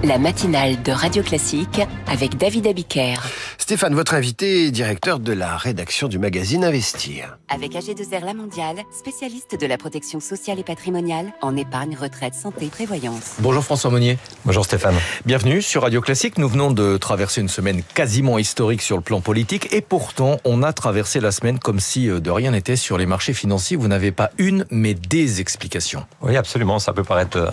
La matinale de Radio Classique avec David Abiker. Stéphane, votre invité est directeur de la rédaction du magazine Investir. Avec AG2R La Mondiale, spécialiste de la protection sociale et patrimoniale en épargne, retraite, santé, prévoyance. Bonjour François Monnier. Bonjour Stéphane. Bienvenue sur Radio Classique. Nous venons de traverser une semaine quasiment historique sur le plan politique et pourtant on a traversé la semaine comme si de rien n'était sur les marchés financiers. Vous n'avez pas une mais des explications. Oui, absolument. Ça peut paraître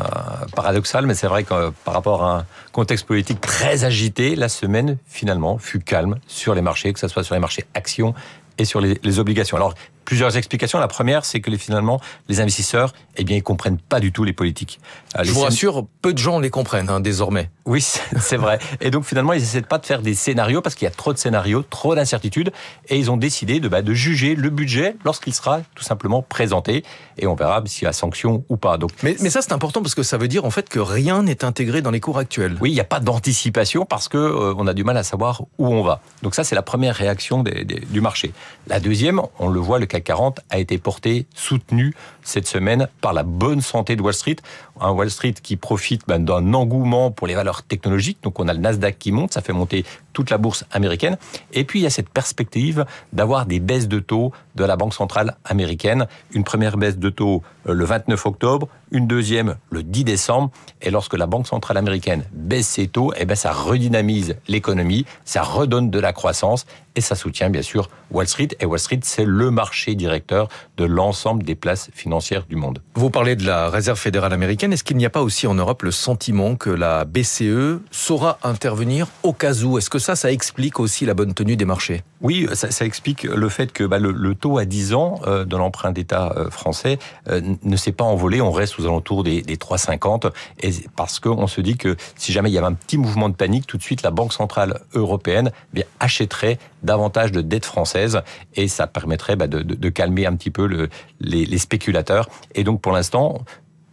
paradoxal, mais c'est vrai que par rapport à un contexte politique très agité, la semaine finalement fut calme sur les marchés, que ce soit sur les marchés actions et sur les obligations. Alors, plusieurs explications. La première, c'est que finalement, les investisseurs, ils comprennent pas du tout les politiques. Je vous rassure, peu de gens les comprennent désormais. Oui, c'est vrai. Et donc finalement, ils essaient pas de faire des scénarios parce qu'il y a trop de scénarios, trop d'incertitudes, et ils ont décidé de juger le budget lorsqu'il sera tout simplement présenté, et on verra s'il y a sanction ou pas. Donc, mais ça c'est important parce que ça veut dire en fait que rien n'est intégré dans les cours actuels. Oui, il n'y a pas d'anticipation parce que on a du mal à savoir où on va. Donc ça, c'est la première réaction du marché. La deuxième, on le voit, le CAC 40 a été porté, soutenu cette semaine par la bonne santé de Wall Street. Un Wall Street qui profite d'un engouement pour les valeurs technologiques. Donc on a le Nasdaq qui monte, ça fait monter toute la bourse américaine. Et puis il y a cette perspective d'avoir des baisses de taux de la Banque centrale américaine. Une première baisse de taux le 29 octobre, une deuxième le 10 décembre. Et lorsque la Banque centrale américaine baisse ses taux, ça redynamise l'économie, ça redonne de la croissance et ça soutient bien sûr Wall Street. Et Wall Street, c'est le marché directeur de l'ensemble des places financières du monde. Vous parlez de la Réserve fédérale américaine. Est-ce qu'il n'y a pas aussi en Europe le sentiment que la BCE saura intervenir au cas où? Est-ce que ça explique aussi la bonne tenue des marchés? Oui, ça explique le fait que le taux à 10 ans de l'emprunt d'État français ne s'est pas envolé. On reste aux alentours des 3,50 et parce qu'on se dit que si jamais il y avait un petit mouvement de panique, tout de suite la Banque centrale européenne achèterait davantage de dettes françaises et ça permettrait de calmer un petit peu les spéculateurs. Et donc pour l'instant,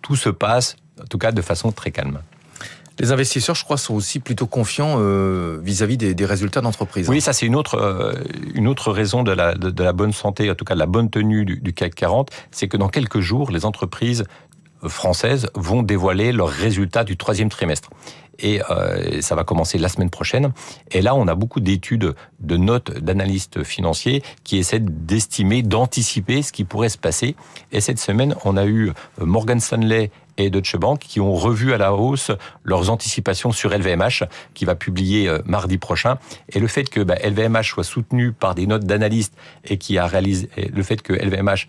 tout se passe en tout cas de façon très calme. Les investisseurs, je crois, sont aussi plutôt confiants vis-à-vis des résultats d'entreprise. Oui, ça c'est une autre raison de la bonne santé, en tout cas de la bonne tenue du CAC 40, c'est que dans quelques jours, les entreprises françaises vont dévoiler leurs résultats du troisième trimestre. Et ça va commencer la semaine prochaine. Et là, on a beaucoup d'études, de notes d'analystes financiers qui essaient d'estimer, d'anticiper ce qui pourrait se passer. Et cette semaine, on a eu Morgan Stanley et Deutsche Bank qui ont revu à la hausse leurs anticipations sur LVMH, qui va publier mardi prochain. Et le fait que LVMH soit soutenu par des notes d'analystes et qui a réalisé le fait que LVMH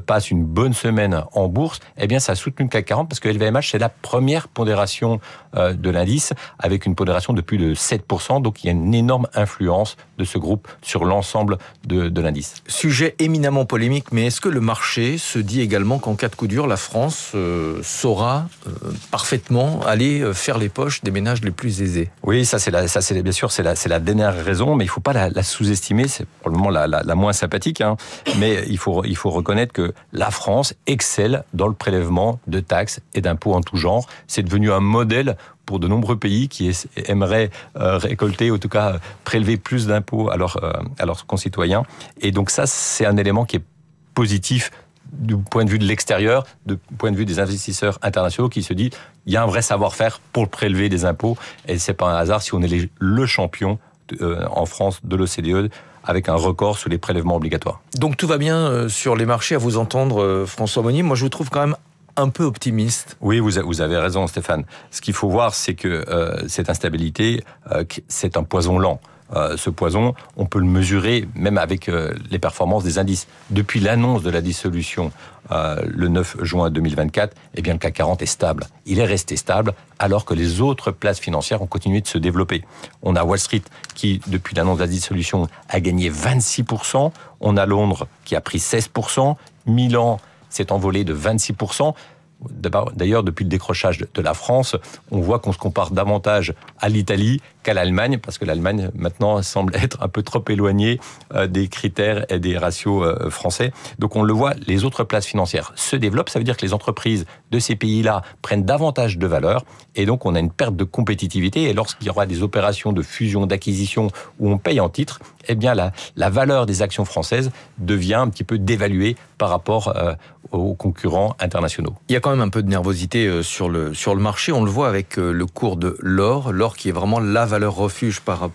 passe une bonne semaine en bourse, ça a soutenu le CAC 40 parce que LVMH c'est la première pondération de l'indice avec une pondération de plus de 7%. Donc il y a une énorme influence de ce groupe sur l'ensemble de l'indice. Sujet éminemment polémique, mais est-ce que le marché se dit également qu'en cas de coup dur, la France saura parfaitement aller faire les poches des ménages les plus aisés? Oui, bien sûr, c'est la dernière raison, mais il ne faut pas la sous-estimer. C'est probablement la moins sympathique, mais il faut reconnaître que la France excelle dans le prélèvement de taxes et d'impôts en tout genre. C'est devenu un modèle pour de nombreux pays qui aimeraient récolter, en tout cas prélever plus d'impôts à leurs concitoyens. Et donc ça, c'est un élément qui est positif du point de vue de l'extérieur, du point de vue des investisseurs internationaux qui se disent il y a un vrai savoir-faire pour prélever des impôts et c'est pas un hasard si on est le champion en France de l'OCDE avec un record sur les prélèvements obligatoires. Donc tout va bien sur les marchés à vous entendre, François Monnier. Moi je vous trouve quand même un peu optimiste. Oui, vous avez raison Stéphane. Ce qu'il faut voir, c'est que cette instabilité, c'est un poison lent. Ce poison, on peut le mesurer même avec les performances des indices. Depuis l'annonce de la dissolution le 9 juin 2024, le CAC 40 est stable. Il est resté stable alors que les autres places financières ont continué de se développer. On a Wall Street qui, depuis l'annonce de la dissolution, a gagné 26%. On a Londres qui a pris 16%. Milan s'est envolé de 26%. D'ailleurs, depuis le décrochage de la France, on voit qu'on se compare davantage à l'Italie qu'à l'Allemagne, parce que l'Allemagne, maintenant, semble être un peu trop éloignée des critères et des ratios français. Donc on le voit, les autres places financières se développent. Ça veut dire que les entreprises de ces pays-là prennent davantage de valeur, et donc on a une perte de compétitivité. Et lorsqu'il y aura des opérations de fusion, d'acquisition, où on paye en titres, eh bien la valeur des actions françaises devient un petit peu dévaluée par rapport aux concurrents internationaux. Il y a quand même un peu de nervosité sur le marché. On le voit avec le cours de l'or qui est vraiment la valeur refuge par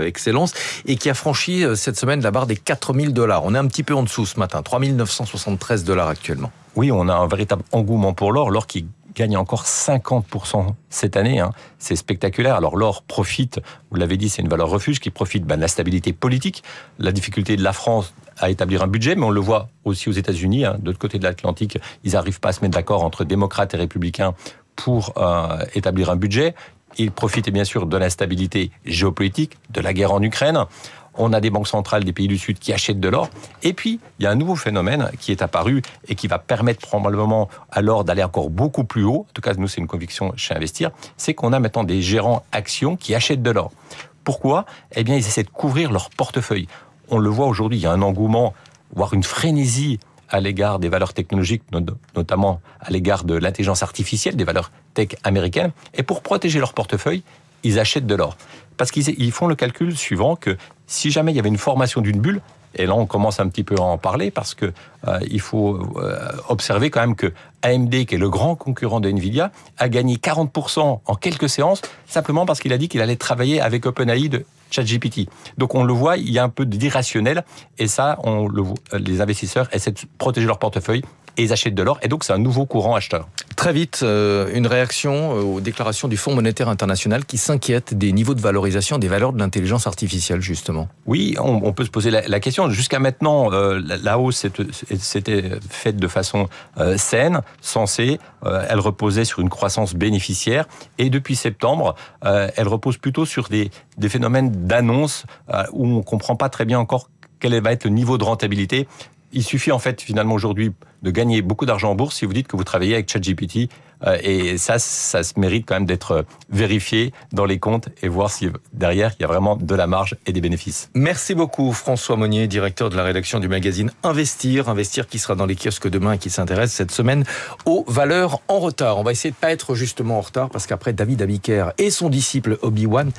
excellence et qui a franchi cette semaine la barre des 4 000 $. On est un petit peu en dessous ce matin, 3 973 $ actuellement. Oui, on a un véritable engouement pour l'or qui gagne encore 50% cette année. C'est spectaculaire. Alors l'or profite, vous l'avez dit, c'est une valeur refuge qui profite de la stabilité politique, la difficulté de la France à établir un budget, mais on le voit aussi aux États-Unis. De l'autre côté de l'Atlantique, ils n'arrivent pas à se mettre d'accord entre démocrates et républicains pour établir un budget. Ils profitent bien sûr de la stabilité géopolitique, de la guerre en Ukraine. On a des banques centrales des pays du Sud qui achètent de l'or. Et puis, il y a un nouveau phénomène qui est apparu et qui va permettre probablement à l'or d'aller encore beaucoup plus haut. En tout cas, nous, c'est une conviction chez Investir. C'est qu'on a maintenant des gérants actions qui achètent de l'or. Pourquoi ? Eh bien, ils essaient de couvrir leur portefeuille. On le voit aujourd'hui, il y a un engouement, voire une frénésie à l'égard des valeurs technologiques, notamment à l'égard de l'intelligence artificielle, des valeurs tech américaines. Et pour protéger leur portefeuille, ils achètent de l'or. Parce qu'ils font le calcul suivant que si jamais il y avait une formation d'une bulle, et là on commence un petit peu à en parler parce que il faut observer quand même que AMD, qui est le grand concurrent de Nvidia, a gagné 40% en quelques séances, simplement parce qu'il a dit qu'il allait travailler avec OpenAI de ChatGPT. Donc on le voit, il y a un peu d'irrationnel, et ça, les investisseurs essaient de protéger leur portefeuille, et ils achètent de l'or, et donc c'est un nouveau courant acheteur. Très vite, une réaction aux déclarations du Fonds monétaire international qui s'inquiète des niveaux de valorisation des valeurs de l'intelligence artificielle, justement. Oui, on peut se poser la question. Jusqu'à maintenant, la hausse s'était faite de façon saine, sensée. Elle reposait sur une croissance bénéficiaire. Et depuis septembre, elle repose plutôt sur des phénomènes d'annonce où on ne comprend pas très bien encore quel va être le niveau de rentabilité. Il suffit en fait finalement aujourd'hui de gagner beaucoup d'argent en bourse si vous dites que vous travaillez avec ChatGPT, et ça se mérite quand même d'être vérifié dans les comptes et voir si derrière il y a vraiment de la marge et des bénéfices. Merci beaucoup François Monnier, directeur de la rédaction du magazine Investir qui sera dans les kiosques demain et qui s'intéresse cette semaine aux valeurs en retard. On va essayer de pas être justement en retard parce qu'après David Abiker et son disciple Obi-Wan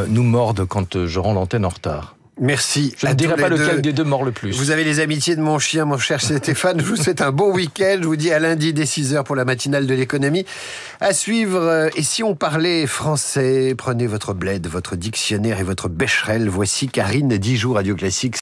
nous mordent quand je rends l'antenne en retard. Merci. Je ne dirai pas lequel des deux mord le plus. Vous avez les amitiés de mon chien, mon cher Stéphane. Je vous souhaite un bon week-end. Je vous dis à lundi dès 6h pour la matinale de l'économie. À suivre. Et si on parlait français, prenez votre bled, votre dictionnaire et votre Becherel. Voici Karine, 10 jours Radio Classique.